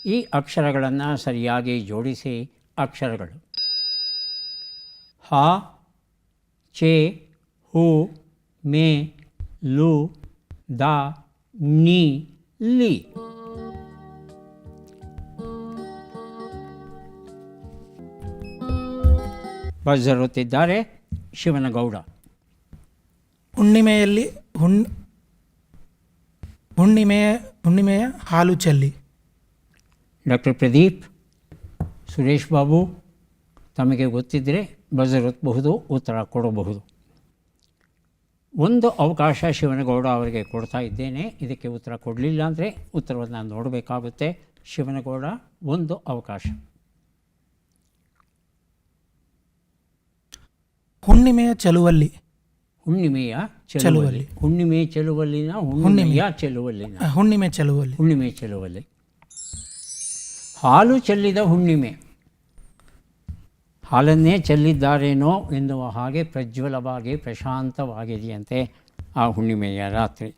ಈ ಅಕ್ಷರಗಳನ್ನು ಸರಿಯಾಗಿ ಜೋಡಿಸಿ ಅಕ್ಷರಗಳು ಹ, ಚೆ, ಹು, ಮೆ, ಲು, ದ, ನಿ, ಲಿ. ಬಜರುತ್ತಿದ್ದಾರೆ ಶಿವನಗೌಡ. ಹುಣ್ಣಿಮೆಯ ಹಾಲು ಚೆಲ್ಲಿ. ಡಾಕ್ಟರ್ ಪ್ರದೀಪ್, ಸುರೇಶ್ ಬಾಬು, ತಮಗೆ ಗೊತ್ತಿದ್ದರೆ ಬಜರುತ್ತಬಹುದು, ಉತ್ತರ ಕೊಡಬಹುದು. ಒಂದು ಅವಕಾಶ ಶಿವನಗೌಡ ಅವರಿಗೆ ಕೊಡ್ತಾ ಇದ್ದೇನೆ. ಇದಕ್ಕೆ ಉತ್ತರ ಕೊಡಲಿಲ್ಲ ಅಂದರೆ ಉತ್ತರವನ್ನು ನೋಡಬೇಕಾಗುತ್ತೆ. ಶಿವನಗೌಡ, ಒಂದು ಅವಕಾಶ. ಹುಣ್ಣಿಮೆಯ ಚೆಲುವಲ್ಲಿ. ಹುಣ್ಣಿಮೆಯ ಚೆಲುವಲ್ಲಿ. ಹುಣ್ಣಿಮೆ ಚೆಲುವಲ್ಲಿನ ಹುಣ್ಣಿಮೆಯ ಚೆಲುವಲ್ಲಿನ ಹುಣ್ಣಿಮೆ ಚೆಲುವಲ್ಲಿ. ಹುಣ್ಣಿಮೆ ಚೆಲುವಲ್ಲಿ. ಹಾಲು ಚೆಲ್ಲಿದ ಹುಣ್ಣಿಮೆ. ಹಾಲನ್ನೇ ಚೆಲ್ಲಿದ್ದಾರೇನೋ ಎನ್ನುವ ಹಾಗೆ ಪ್ರಜ್ವಲವಾಗಿ ಪ್ರಶಾಂತವಾಗಿದೆಯಂತೆ ಆ ಹುಣ್ಣಿಮೆಯ ರಾತ್ರಿ.